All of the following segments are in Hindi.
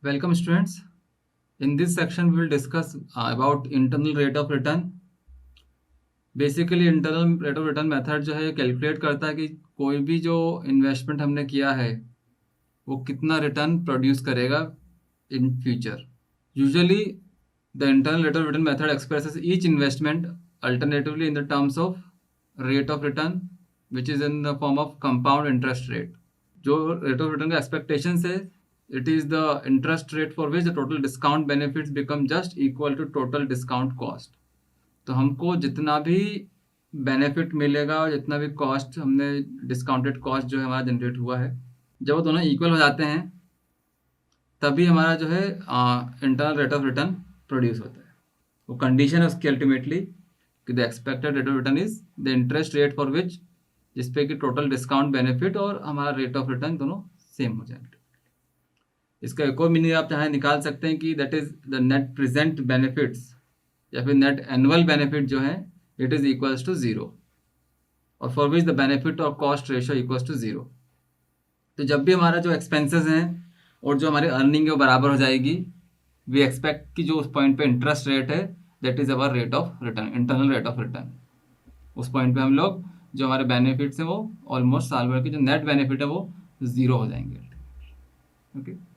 Welcome students. In this section we will discuss about internal rate of return. Basically internal rate of return method जो है कैलकुलेट करता है कि कोई भी जो इन्वेस्टमेंट हमने किया है वो कितना रिटर्न प्रोड्यूस करेगा in future. Usually the internal rate of return method expresses each investment alternatively in the terms of rate of return which is in the form of compound interest rate. जो रेट ऑफ रिटर्न का एक्सपेक्टेशन है it is the interest rate for which the total discount benefits become just equal to total discount cost. तो हमको जितना भी बेनिफिट मिलेगा और जितना भी कॉस्ट हमने डिस्काउंटेड कॉस्ट जो है हमारा जनरेट हुआ है, जब वो दोनों इक्वल हो जाते हैं तभी हमारा जो है internal rate of return produce होता है. वो कंडीशन है उसकी अल्टीमेटली कि the expected rate of return is the interest rate for which, जिसपे कि टोटल डिस्काउंट बेनिफिट और हमारा रेट ऑफ रिटर्न दोनों सेम हो जाएंगे. इसका एक और मीनिंग आप चाहे निकाल सकते हैं कि that is the net present benefits या फिर नेट एनुअल बेनिफिट जो है it is equals to zero और फॉर विच द बेनिफिट और cost ratio equals to zero. तो जब भी हमारा जो एक्सपेंसेस हैं और जो हमारी अर्निंग है वो बराबर हो जाएगी, वी एक्सपेक्ट कि जो उस पॉइंट पे इंटरेस्ट रेट है that is our rate of return, internal rate of return. उस पॉइंट पे हम लोग जो हमारे बेनिफिट्स हैं वो ऑलमोस्ट साल भर के जो नेट बेनिफिट है वो जीरो हो जाएंगे. Okay.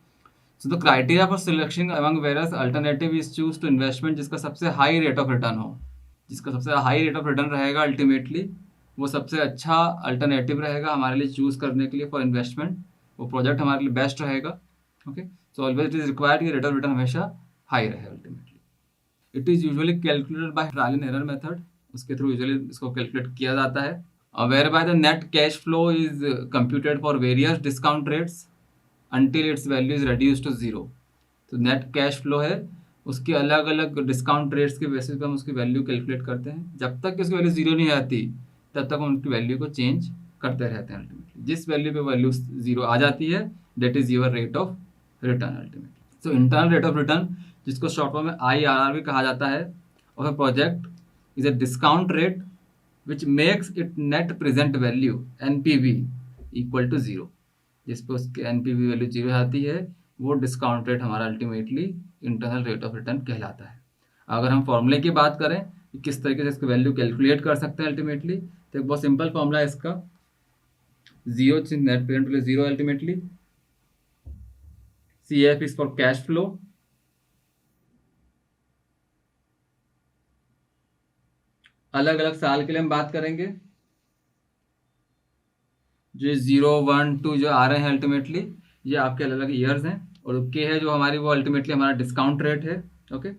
So the criteria for selection among various alternative is choose to investment जिसका सबसे हाई रेट ऑफ रिटर्न हो. जिसका सबसे हाई रेट ऑफ रिटर्न रहेगा अल्टीमेटली वो सबसे अच्छा अल्टरनेटिव रहेगा हमारे लिए चूज करने के लिए फॉर इन्वेस्टमेंट. वो प्रोजेक्ट हमारे लिए बेस्ट रहेगा. Okay. So always it is required कि रेट ऑफ रिटर्न हमेशा हाई रहे ultimately. It is usually calculated by trial and error method. उसके थ्रू यूजुअली इसको कैलकुलेट किया जाता है. Whereby the net cash flow is computed for various discount rates until its value is reduced to zero. तो नेट कैश फ्लो है उसकी अलग अलग डिस्काउंट रेट्स के बेसिस पे हम उसकी वैल्यू कैलकुलेट करते हैं. जब तक कि उसकी वैल्यू जीरो नहीं आती तब तक हम उनकी वैल्यू को चेंज करते रहते हैं. अल्टीमेटली जिस वैल्यू पे वैल्यू जीरो आ जाती है that is your rate of return ultimately. So internal rate of return जिसको शॉर्ट फॉर्म में IRR भी कहा जाता है of a project is a discount rate which makes it net present value NPV equal to zero. जिस पर उसकी NPV वैल्यू जीरो आती है वो डिस्काउंट रेट हमारा ultimately internal rate of return कहलाता है. अगर हम फॉर्मूले की बात करें कि किस तरीके से इसकी वैल्यू कैलकुलेट कर सकते हैं अल्टीमेटली, तो एक बहुत सिंपल फॉर्मूला है इसका. Zero net present value zero ultimately. CF is for cash flow. अलग अलग साल के लिए हम बात करेंगे. जो 0, 1, 2 जो आ रहे हैं अल्टीमेटली ये आपके अलग अलग ईयर्स हैं. और के है जो हमारी वो अल्टीमेटली हमारा डिस्काउंट रेट है. ओके.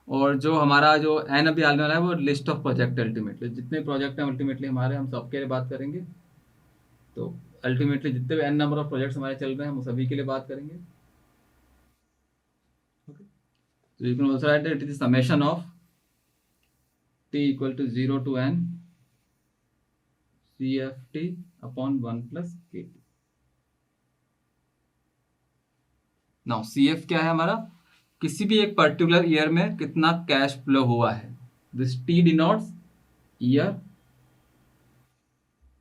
और जो हमारा जो एन अभी आने वाला है वो लिस्ट ऑफ प्रोजेक्ट अल्टीमेटली जितने प्रोजेक्ट हैं अल्टीमेटली हमारे हम सबके लिए बात करेंगे. तो अल्टीमेटली जितने भी एन नंबर ऑफ प्रोजेक्ट्स हमारे चल रहे हैं हम सभी के लिए बात करेंगे. ओके. तो you can also write it is summation of t equal to 0 to n CFT upon 1 plus KT. Now CF क्या है हमारा, किसी भी एक पर्टिकुलर ईयर में कितना कैश फ्लो हुआ है. This T denotes year,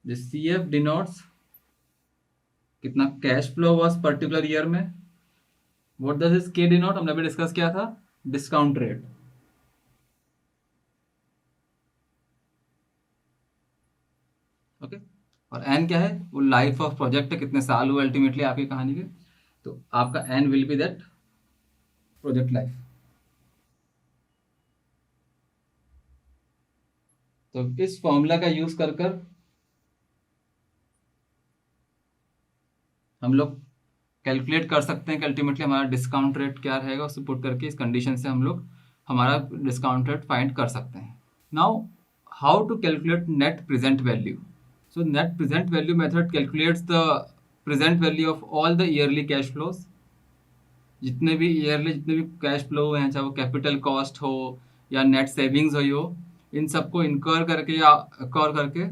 this CF denotes कितना कैश फ्लो हुआ उस पर्टिकुलर ईयर में. What does this K denote, हमने अभी डिस्कस किया था डिस्काउंट रेट. ओके. और एन क्या है, वो लाइफ ऑफ प्रोजेक्ट है, कितने साल हुए अल्टीमेटली आपकी कहानी के. तो आपका n will be that project life. तो इस फॉर्मूला का यूज कर कर हम लोग कैलकुलेट कर सकते हैं कि अल्टीमेटली हमारा डिस्काउंट रेट क्या रहेगा. उससे पुट करके इस कंडीशन से हम लोग हमारा डिस्काउंट रेट फाइंड कर सकते हैं. Now how to calculate net present value. So net present value method calculates the present value of all the yearly cash flows. जितने भी ईयरली जितने भी कैश फ्लो हुए हैं, चाहे वो कैपिटल कॉस्ट हो या नेट सेविंग्स हुई हो, इन सबको इनकर करके या अकर करके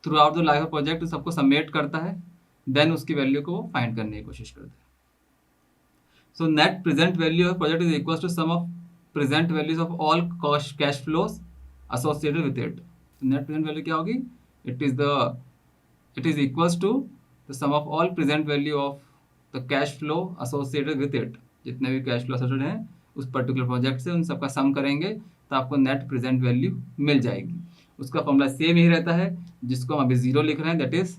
through out the life of project सबको सबमिट करता है. देन उसकी वैल्यू को वो फाइंड करने की कोशिश करता है. So net present value of project is equal to sum of present values of all cash flows associated with इट. नेट प्रेजेंट वैल्यू क्या होगी, it is equals to the sum of all present value of the cash flow associated with it. जितने भी कैश फ्लो एसेटेड हैं उस पर्टिकुलर प्रोजेक्ट से, उन सबका सम करेंगे तो आपको नेट प्रेजेंट वैल्यू मिल जाएगी। उसका फॉर्मूला सेम ही रहता है जिसको हम अभी 0 लिख रहे हैं, दैट इज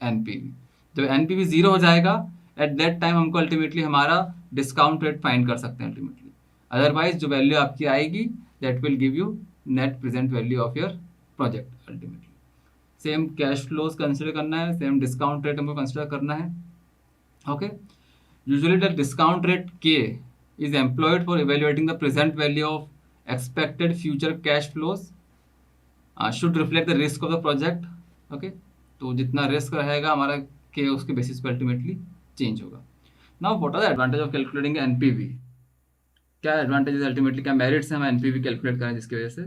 एनपीवी। जब एनपीवी 0 हो जाएगा एट दैट टाइम हमको अल्टीमेटली हमारा डिस्काउंट रेट फाइंड कर सकते हैं अल्टीमेटली। अदरवाइज जो वैल्यू आपकी आएगी that will give you net present value of your project ultimately. Same cash flows consider करना है, सेम डिस्काउंट रेट हमको कंसिडर करना है। Okay, usually the discount rate k is employed for evaluating the present value of expected future cash flows should reflect the risk of the project. Okay, तो जितना रिस्क रहेगा हमारा के उसके बेसिस पर अल्टीमेटली चेंज होगा। Now what are the advantage of calculating NPV? क्या एडवांटेजेस अल्टीमेटली, क्या मेरिट्स हैं हम एनपीवी कैलकुलेट करें जिसकी वजह से?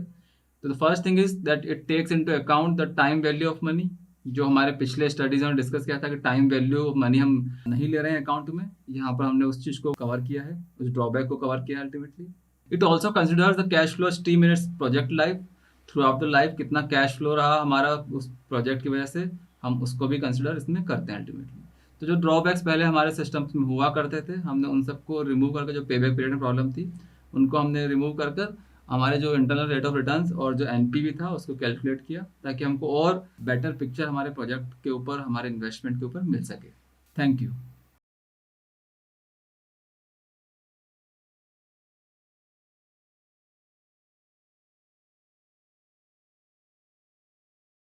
तो the first thing is that it takes into account the time value of money. जो हमारे पिछले स्टडीज में डिस्कस किया था कि टाइम वैल्यू ऑफ मनी हम नहीं ले रहे हैं अकाउंट में, यहाँ पर हमने उस चीज़ को कवर किया है, उस ड्रॉबैक को कवर किया है ultimately. It also considers the cash flow stream in its project life, through out the life कितना कैश फ्लो रहा हमारा उस प्रोजेक्ट की वजह से, हम उसको भी कंसिडर इसमें करते हैं अल्टीमेटली। तो जो ड्रॉबैक्स पहले हमारे सिस्टम में हुआ करते थे, हमने उन सबको रिमूव करके, जो पेबैक पीरियड में प्रॉब्लम थी उनको हमने रिमूव कर हमारे जो इंटरनल रेट ऑफ रिटर्न्स और जो एनपीवी था उसको कैलकुलेट किया, ताकि हमको और बेटर पिक्चर हमारे प्रोजेक्ट के ऊपर, हमारे इन्वेस्टमेंट के ऊपर मिल सके। Thank you.